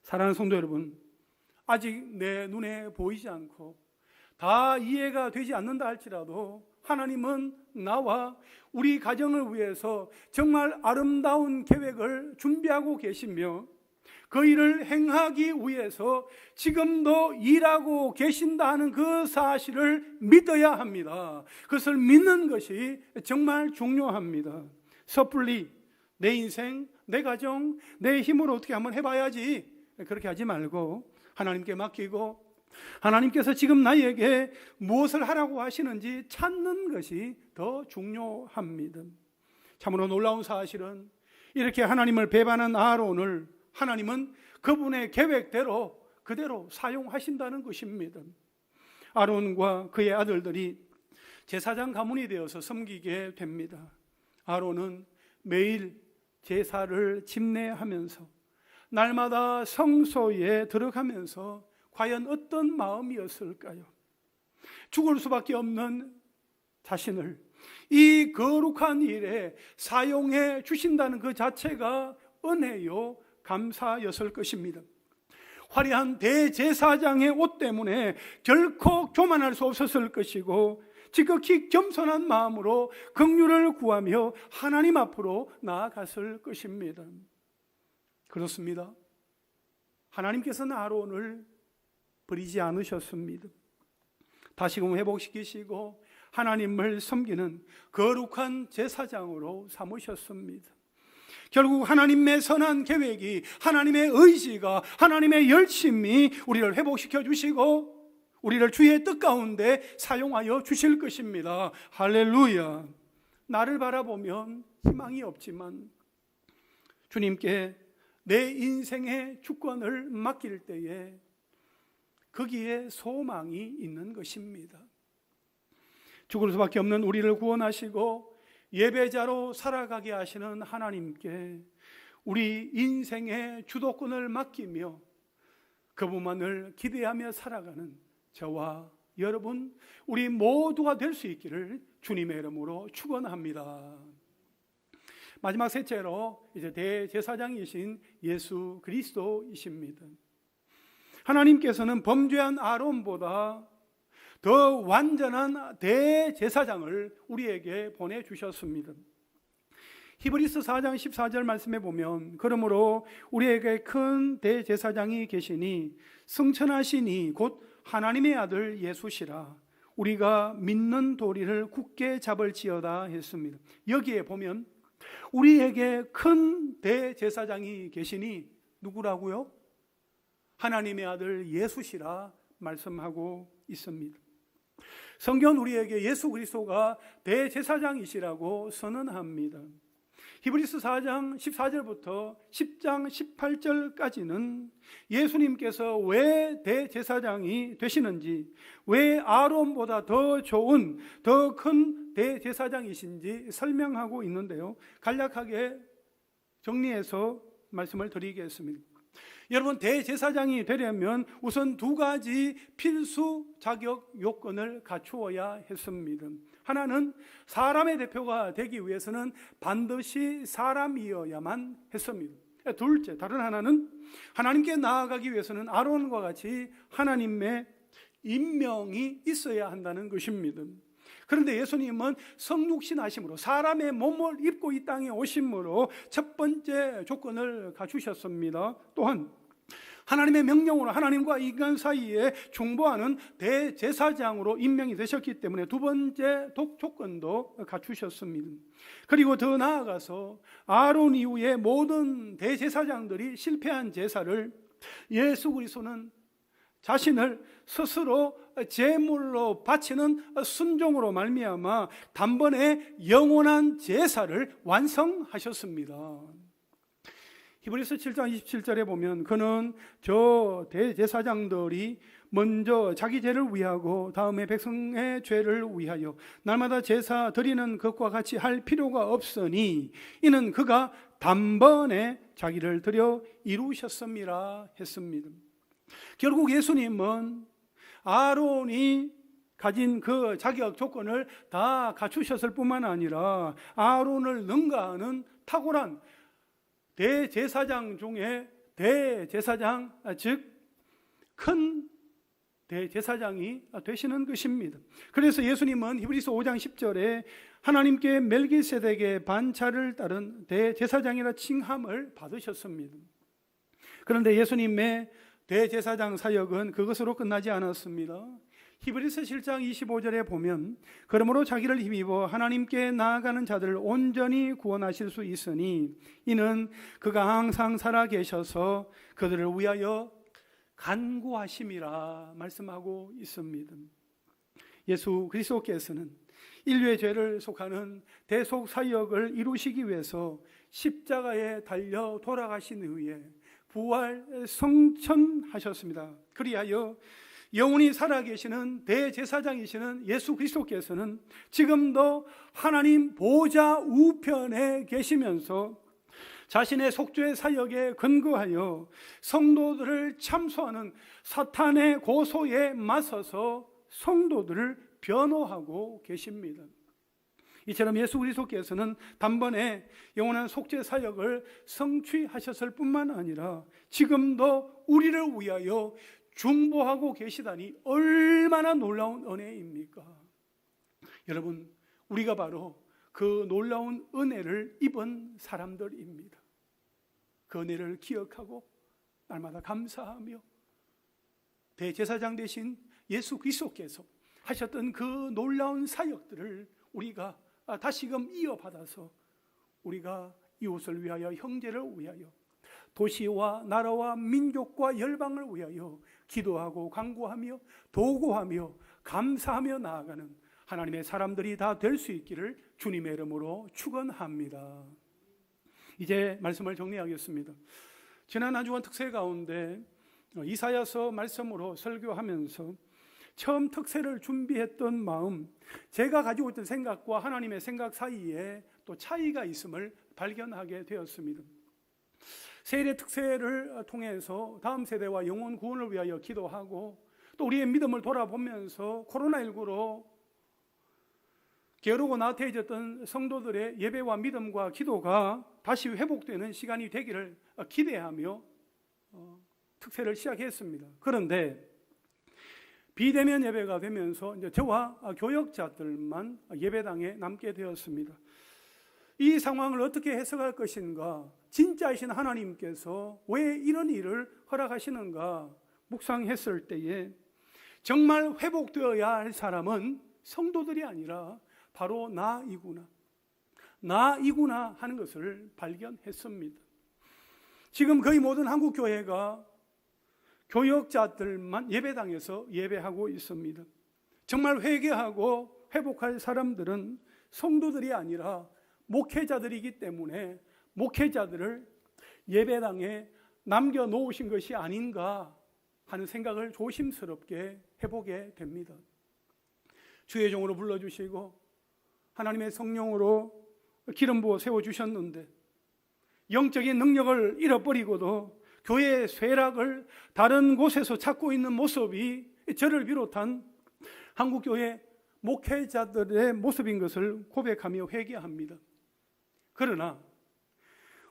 사랑하는 성도 여러분, 아직 내 눈에 보이지 않고 다 이해가 되지 않는다 할지라도 하나님은 나와 우리 가정을 위해서 정말 아름다운 계획을 준비하고 계시며 그 일을 행하기 위해서 지금도 일하고 계신다 하는 그 사실을 믿어야 합니다. 그것을 믿는 것이 정말 중요합니다. 섣불리 내 인생, 내 가정, 내 힘으로 어떻게 한번 해봐야지 그렇게 하지 말고 하나님께 맡기고 하나님께서 지금 나에게 무엇을 하라고 하시는지 찾는 것이 더 중요합니다. 참으로 놀라운 사실은 이렇게 하나님을 배반한 아론을 하나님은 그분의 계획대로 그대로 사용하신다는 것입니다. 아론과 그의 아들들이 제사장 가문이 되어서 섬기게 됩니다. 아론은 매일 제사를 집례하면서 날마다 성소에 들어가면서 과연 어떤 마음이었을까요? 죽을 수밖에 없는 자신을 이 거룩한 일에 사용해 주신다는 그 자체가 은혜요 감사였을 것입니다. 화려한 대제사장의 옷 때문에 결코 교만할 수 없었을 것이고 지극히 겸손한 마음으로 긍휼을 구하며 하나님 앞으로 나아갔을 것입니다. 그렇습니다. 하나님께서는 아론을 버리지 않으셨습니다. 다시금 회복시키시고 하나님을 섬기는 거룩한 제사장으로 삼으셨습니다. 결국 하나님의 선한 계획이, 하나님의 의지가, 하나님의 열심이 우리를 회복시켜 주시고 우리를 주의 뜻 가운데 사용하여 주실 것입니다. 할렐루야. 나를 바라보면 희망이 없지만 주님께 내 인생의 주권을 맡길 때에 거기에 소망이 있는 것입니다. 죽을 수밖에 없는 우리를 구원하시고 예배자로 살아가게 하시는 하나님께 우리 인생의 주도권을 맡기며 그분만을 기대하며 살아가는 저와 여러분, 우리 모두가 될 수 있기를 주님의 이름으로 축원합니다. 마지막 셋째로 이제 대제사장이신 예수 그리스도이십니다. 하나님께서는 범죄한 아론보다 더 완전한 대제사장을 우리에게 보내주셨습니다. 히브리서 4장 14절 말씀에 보면 그러므로 우리에게 큰 대제사장이 계시니 승천하시니 곧 하나님의 아들 예수시라. 우리가 믿는 도리를 굳게 잡을지어다 했습니다. 여기에 보면 우리에게 큰 대제사장이 계시니 누구라고요? 하나님의 아들 예수시라 말씀하고 있습니다. 성경은 우리에게 예수 그리스도가 대제사장이시라고 선언합니다. 히브리서 4장 14절부터 10장 18절까지는 예수님께서 왜 대제사장이 되시는지, 왜 아론보다 더 좋은, 더 큰 대제사장이신지 설명하고 있는데요, 간략하게 정리해서 말씀을 드리겠습니다. 여러분, 대제사장이 되려면 우선 두 가지 필수 자격 요건을 갖추어야 했습니다. 하나는 사람의 대표가 되기 위해서는 반드시 사람이어야만 했습니다. 둘째, 다른 하나는 하나님께 나아가기 위해서는 아론과 같이 하나님의 임명이 있어야 한다는 것입니다. 그런데 예수님은 성육신 하심으로 사람의 몸을 입고 이 땅에 오심으로 첫 번째 조건을 갖추셨습니다. 또한 하나님의 명령으로 하나님과 인간 사이에 중보하는 대제사장으로 임명이 되셨기 때문에 두 번째 조건도 갖추셨습니다. 그리고 더 나아가서 아론 이후에 모든 대제사장들이 실패한 제사를 예수 그리스도는 자신을 스스로 제물로 바치는 순종으로 말미암아 단번에 영원한 제사를 완성하셨습니다. 히브리서 7장 27절에 보면 그는 저 대제사장들이 먼저 자기 죄를 위하고 다음에 백성의 죄를 위하여 날마다 제사 드리는 것과 같이 할 필요가 없으니 이는 그가 단번에 자기를 드려 이루셨음이라 했습니다. 결국 예수님은 아론이 가진 그 자격 조건을 다 갖추셨을 뿐만 아니라 아론을 능가하는 탁월한 대제사장 중에 대제사장, 즉 큰 대제사장이 되시는 것입니다. 그래서 예수님은 히브리서 5장 10절에 하나님께 멜기세덱의 반차를 따른 대제사장이라 칭함을 받으셨습니다. 그런데 예수님의 대제사장 사역은 그것으로 끝나지 않았습니다. 히브리서 7장 25절에 보면 그러므로 자기를 힘입어 하나님께 나아가는 자들을 온전히 구원하실 수 있으니 이는 그가 항상 살아계셔서 그들을 위하여 간구하심이라 말씀하고 있습니다. 예수 그리스도께서는 인류의 죄를 속하는 대속 사역을 이루시기 위해서 십자가에 달려 돌아가신 후에 부활 성천하셨습니다. 그리하여 영원히 살아계시는 대제사장이시는 예수 그리스도께서는 지금도 하나님 보좌 우편에 계시면서 자신의 속죄 사역에 근거하여 성도들을 참소하는 사탄의 고소에 맞서서 성도들을 변호하고 계십니다. 이처럼 예수 그리스도께서는 단번에 영원한 속죄 사역을 성취하셨을 뿐만 아니라 지금도 우리를 위하여 중보하고 계시다니 얼마나 놀라운 은혜입니까? 여러분, 우리가 바로 그 놀라운 은혜를 입은 사람들입니다. 그 은혜를 기억하고 날마다 감사하며 대제사장 되신 예수 그리스도께서 하셨던 그 놀라운 사역들을 우리가 다시금 이어받아서 우리가 이웃을 위하여, 형제를 위하여, 도시와 나라와 민족과 열방을 위하여 기도하고 간구하며 도구하며 감사하며 나아가는 하나님의 사람들이 다 될 수 있기를 주님의 이름으로 축원합니다. 이제 말씀을 정리하겠습니다. 지난 한 주간 특세 가운데 이사야서 말씀으로 설교하면서 처음 특세를 준비했던 마음, 제가 가지고 있던 생각과 하나님의 생각 사이에 또 차이가 있음을 발견하게 되었습니다. 세례 특세를 통해서 다음 세대와 영혼 구원을 위하여 기도하고 또 우리의 믿음을 돌아보면서 코로나19로 게으르고 나태해졌던 성도들의 예배와 믿음과 기도가 다시 회복되는 시간이 되기를 기대하며 특세를 시작했습니다. 그런데 비대면 예배가 되면서 이제 저와 교역자들만 예배당에 남게 되었습니다. 이 상황을 어떻게 해석할 것인가? 진짜이신 하나님께서 왜 이런 일을 허락하시는가 묵상했을 때에 정말 회복되어야 할 사람은 성도들이 아니라 바로 나이구나 하는 것을 발견했습니다. 지금 거의 모든 한국 교회가 교역자들만 예배당에서 예배하고 있습니다. 정말 회개하고 회복할 사람들은 성도들이 아니라 목회자들이기 때문에 목회자들을 예배당에 남겨놓으신 것이 아닌가 하는 생각을 조심스럽게 해보게 됩니다. 주의 종으로 불러주시고 하나님의 성령으로 기름 부어 세워주셨는데 영적인 능력을 잃어버리고도 교회의 쇠락을 다른 곳에서 찾고 있는 모습이 저를 비롯한 한국교회 목회자들의 모습인 것을 고백하며 회개합니다. 그러나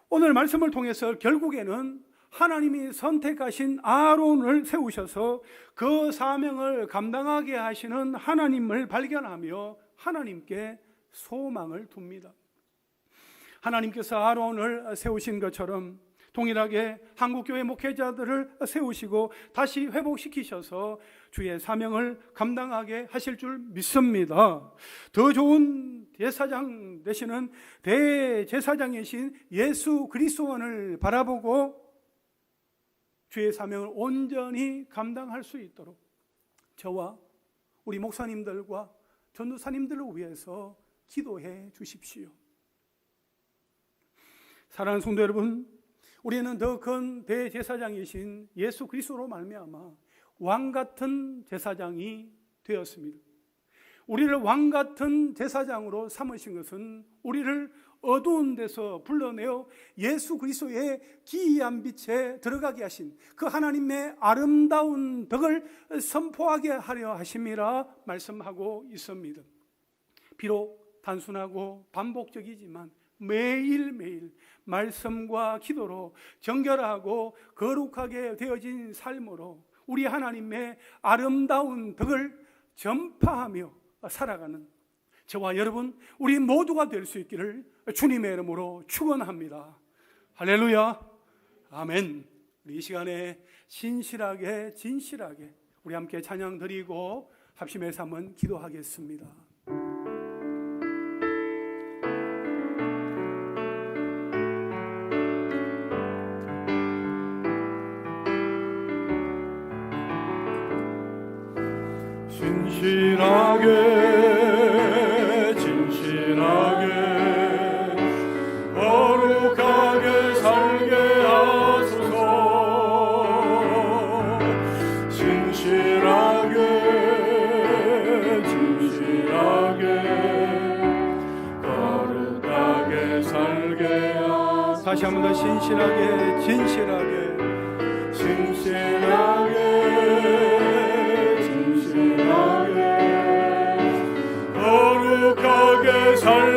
오늘 말씀을 통해서 결국에는 하나님이 선택하신 아론을 세우셔서 그 사명을 감당하게 하시는 하나님을 발견하며 하나님께 소망을 둡니다. 하나님께서 아론을 세우신 것처럼 동일하게 한국교회 목회자들을 세우시고 다시 회복시키셔서 주의 사명을 감당하게 하실 줄 믿습니다. 더 좋은 대사장 되시는 대제사장이신 예수 그리스도를 바라보고 주의 사명을 온전히 감당할 수 있도록 저와 우리 목사님들과 전도사님들을 위해서 기도해 주십시오. 사랑하는 성도 여러분, 우리는 더 큰 대제사장이신 예수 그리스도로 말미암아 왕같은 제사장이 되었습니다. 우리를 왕같은 제사장으로 삼으신 것은 우리를 어두운 데서 불러내어 예수 그리스도의 기이한 빛에 들어가게 하신 그 하나님의 아름다운 덕을 선포하게 하려 하심이라 말씀하고 있습니다. 비록 단순하고 반복적이지만 매일매일 말씀과 기도로 정결하고 거룩하게 되어진 삶으로 우리 하나님의 아름다운 덕을 전파하며 살아가는 저와 여러분 우리 모두가 될 수 있기를 주님의 이름으로 축원합니다. 할렐루야, 아멘. 우리 이 시간에 진실하게 우리 함께 찬양 드리고 합심해서 한번 기도하겠습니다. 진실하게 거룩하게 살게 하소서. 진실하게 거룩하게 살게 하소서. 다시 한번 더 진실하게 거룩하게 살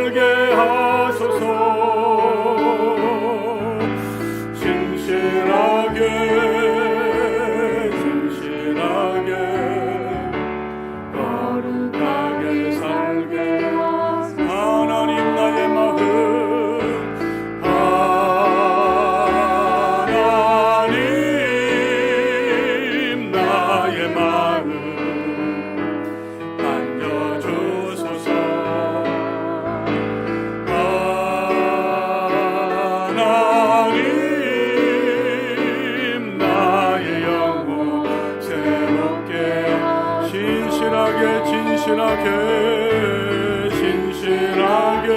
신실하게 신실하게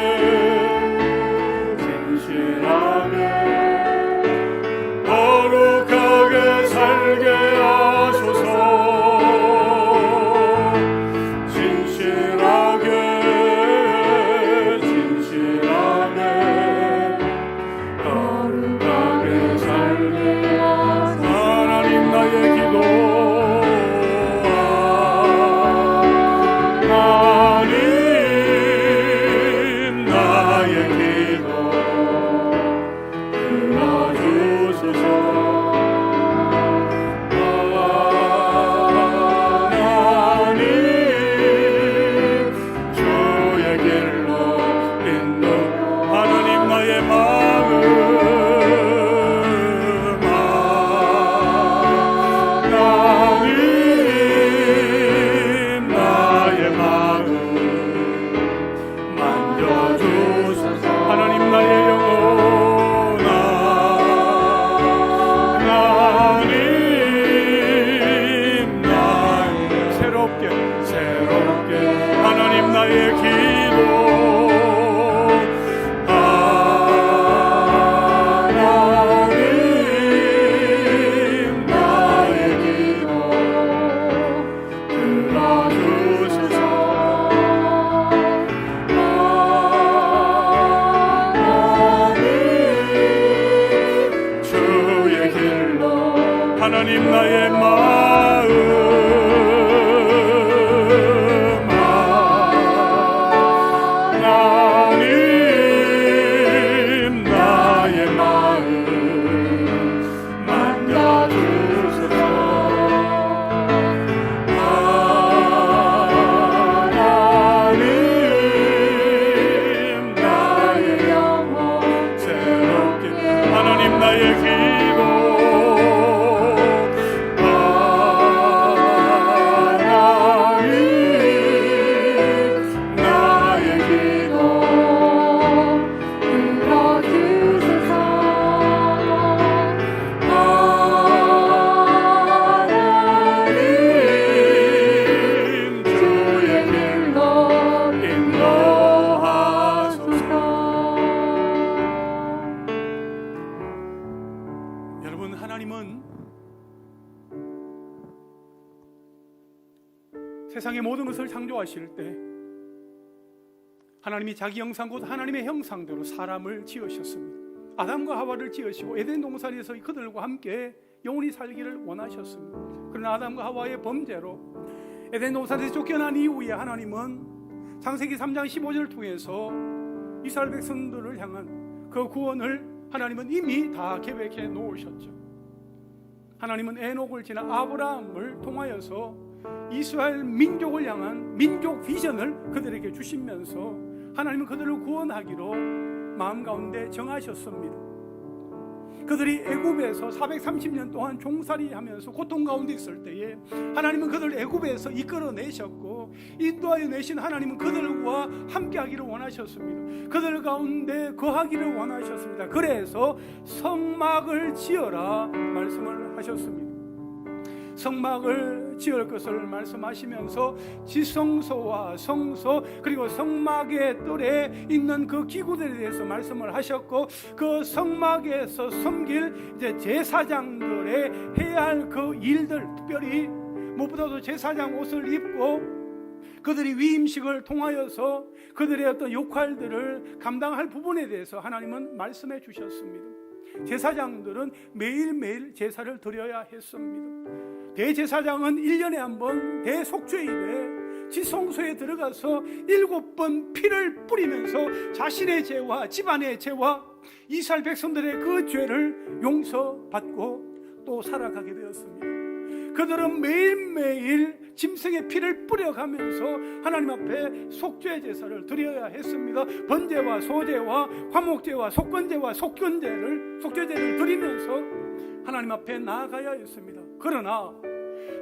신실하게 거룩하게 살게 하소서. 신실하게 신실하게 거룩하게 살게 하소서. 하나님 나의 기도 하나님 나의 마음 하나님 나의 마음 만져주소서. 하나님 나의 영혼 새롭게 하나님 나의 기도 세상의 모든 것을 창조하실 때 하나님이 자기 형상 곧 하나님의 형상대로 사람을 지으셨습니다. 아담과 하와를 지으시고 에덴 동산에서 그들과 함께 영원히 살기를 원하셨습니다. 그러나 아담과 하와의 범죄로 에덴 동산에서 쫓겨난 이후에 하나님은 창세기 3장 15절을 통해서 이스라엘 백성들을 향한 그 구원을 하나님은 이미 다 계획해 놓으셨죠. 하나님은 에녹을 지나 아브라함을 통하여서 이스라엘 민족을 향한 민족 비전을 그들에게 주시면서 하나님은 그들을 구원하기로 마음 가운데 정하셨습니다. 그들이 애굽에서 430년 동안 종살이하면서 고통 가운데 있을 때에 하나님은 그들을 애굽에서 이끌어내셨고 인도하여 내신 하나님은 그들과 함께하기를 원하셨습니다. 그들 가운데 거하기를 원하셨습니다. 그래서 성막을 지어라 말씀을 하셨습니다. 성막을 지을 것을 말씀하시면서 지성소와 성소 그리고 성막의 뜰에 있는 그 기구들에 대해서 말씀을 하셨고 그 성막에서 섬길 이제 제사장들의 해야 할 그 일들, 특별히 무엇보다도 제사장 옷을 입고 그들이 위임식을 통하여서 그들의 어떤 역할들을 감당할 부분에 대해서 하나님은 말씀해 주셨습니다. 제사장들은 매일매일 제사를 드려야 했습니다. 대제사장은 1년에 한 번 대속죄일에 지성소에 들어가서 7번 피를 뿌리면서 자신의 죄와 집안의 죄와 이스라엘 백성들의 그 죄를 용서받고 또 살아가게 되었습니다. 그들은 매일매일 짐승의 피를 뿌려가면서 하나님 앞에 속죄 제사를 드려야 했습니다. 번제와 소제와 화목제와 속건제와 속죄제를 드리면서 하나님 앞에 나아가야 했습니다. 그러나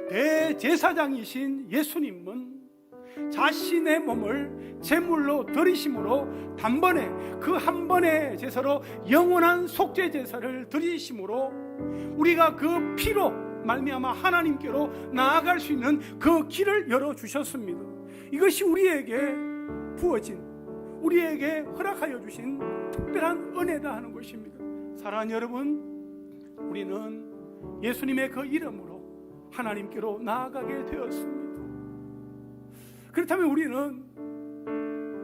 대제사장이신 예수님은 자신의 몸을 제물로 드리심으로 단번에 그 한 번의 제사로 영원한 속죄 제사를 드리심으로 우리가 그 피로 말미암아 하나님께로 나아갈 수 있는 그 길을 열어주셨습니다. 이것이 우리에게 부어진, 우리에게 허락하여 주신 특별한 은혜다 하는 것입니다. 사랑하는 여러분, 우리는 예수님의 그 이름으로 하나님께로 나아가게 되었습니다. 그렇다면 우리는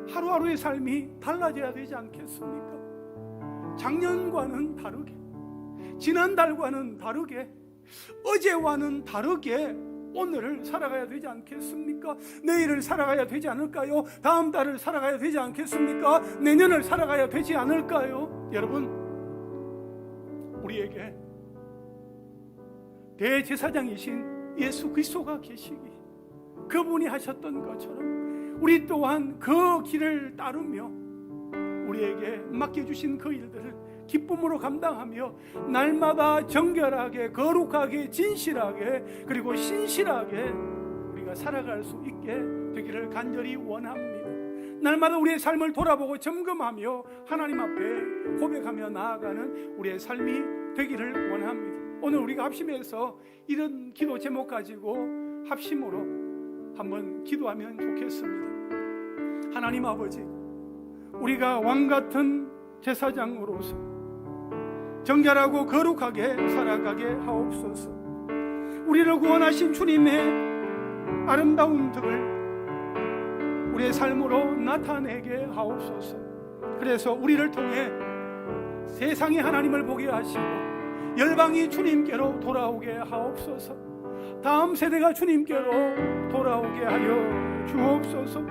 하루하루의 삶이 달라져야 되지 않겠습니까? 작년과는 다르게, 지난달과는 다르게, 어제와는 다르게 오늘을 살아가야 되지 않겠습니까? 내일을 살아가야 되지 않을까요? 다음 달을 살아가야 되지 않겠습니까? 내년을 살아가야 되지 않을까요? 여러분, 우리에게 대제사장이신 예수 그리스도가 계시기, 그분이 하셨던 것처럼 우리 또한 그 길을 따르며 우리에게 맡겨주신 그 일들을 기쁨으로 감당하며 날마다 정결하게, 거룩하게, 진실하게, 그리고 신실하게 우리가 살아갈 수 있게 되기를 간절히 원합니다. 날마다 우리의 삶을 돌아보고 점검하며 하나님 앞에 고백하며 나아가는 우리의 삶이 되기를 원합니다. 오늘 우리가 합심해서 이런 기도 제목 가지고 합심으로 한번 기도하면 좋겠습니다. 하나님 아버지, 우리가 왕같은 제사장으로서 정결하고 거룩하게 살아가게 하옵소서. 우리를 구원하신 주님의 아름다운 덕을 우리의 삶으로 나타내게 하옵소서. 그래서 우리를 통해 세상이 하나님을 보게 하시고 열방이 주님께로 돌아오게 하옵소서. 다음 세대가 주님께로 돌아오게 하여 주옵소서.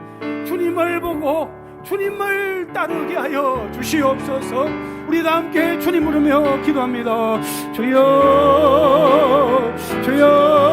주님을 보고 주님을 따르게 하여 주시옵소서. 우리 다 함께 주님 부르며 기도합니다. 주여, 주여.